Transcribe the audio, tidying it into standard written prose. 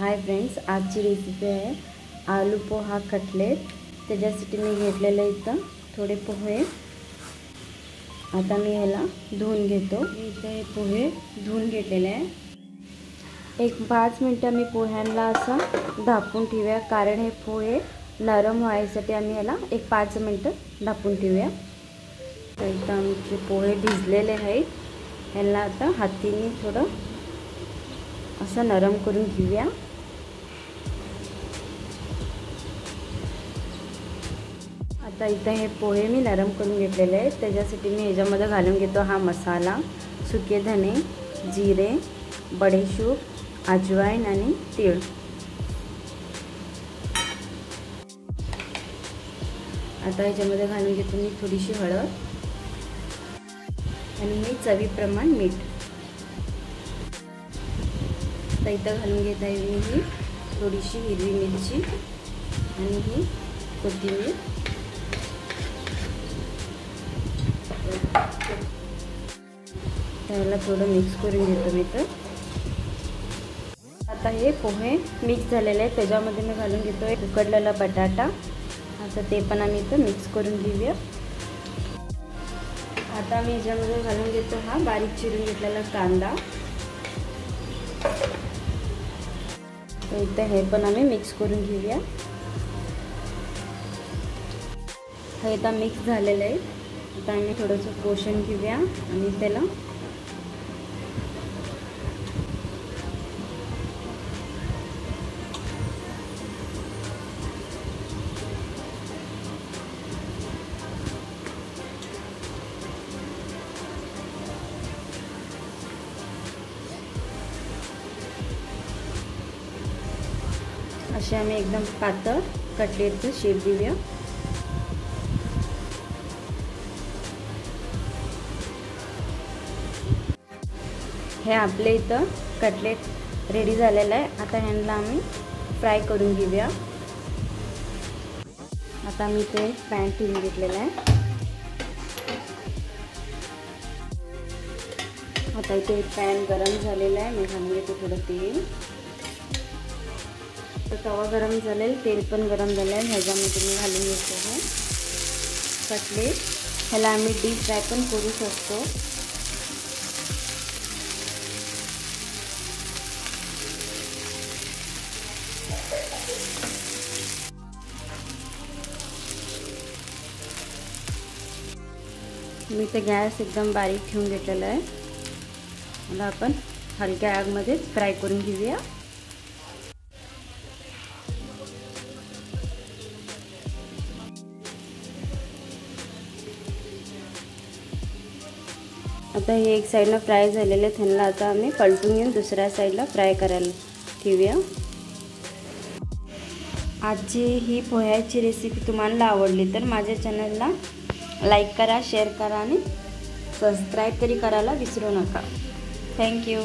Hi friends, आजची recipe आहे आलू poha cutlet. त्याच्यासाठी मी घेतलेले इथं थोडे पोहे। आता मी ह्याला धुवून घेतो। इथं हे पोहे धुवून घेतलेले आहे। एक 5 मिनिटं मी पोह्यांना असं ढापून ठेवूया, कारण हे पोहे नरम व्हायसाठी आम्ही ह्याला एक 5 मिनिटं ढापून ठेवूया। तर इथं आमचे पोहे भिजलेले आहेत। ह्याला आता हाताने थोडं असं नरम करून घेऊया। आता इथं हे पोहे मी नरम करून घेतलेले आहेत। त्याच्यासाठी मी ह्याच्यामध्ये घालून घेतो हा मसाला, सुके धने, जिरे, बडीशेप, अजवाईन आणि तीळ। आता ह्याच्यामध्ये घालून घेतो मी थोडीशी हळद आणि हे चवीप्रमाण मीठ। आता इथं घालून घेत आहे मी ही थोडीशी हिरवी मिरची आणि ही कोथिंबीर। त्याला थोडं मिक्स करून घेतो मी। तर आता हे पोहे मिक्स झालेले आहेत। त्याच्यामध्ये मी घालून घेतो एक उकडलेला बटाटा। आता ते पण आम्ही इथं मिक्स करून घेऊया। आता मी ह्याच्यामध्ये घालून घेतो हा बारीक चिरून घेतलेला कांदा। तर इथं हे पण आम्ही मिक्स करून घेऊया। हे आता मिक्स झालेलं आहे। आता आम्ही थोडंसं पोषण घेऊया आणि त्याला असे आम्ही एकदम पातळ कटलेटचं शेप देऊया। हे आपले इथं कटलेट रेडी झालेलं आहे। आता ह्यांना आम्ही फ्राय करून घेऊया। आता मी ते पॅन ठेवून घेतलेलं आहे। आता इथे पॅन गरम झालेला आहे। मी घालून घेते थोडं तेल। तर तवा गरम झालेला, तेल पण गरम झालं आहे। ह्याच्यामध्ये मी घालून घेतो आहे कटलेट। ह्याला आम्ही डीप फ्राय पण करू शकतो। मी ते गॅस एकदम बारीक ठेवून घेतलेला आहे। मला आपण हलक्या आगमध्ये फ्राय करून घेऊया। आता हे एक साईडला फ्राय झालेले आहेत। ह्यांना आता आम्ही पलटून घेऊन दुसऱ्या साईडला फ्राय करायला ठेवूया। आजची ही पोह्याची रेसिपी तुम्हाला आवडली तर माझ्या चॅनलला लाईक करा, शेअर करा आणि सबस्क्राईब तरी करायला विसरू नका। थँक्यू।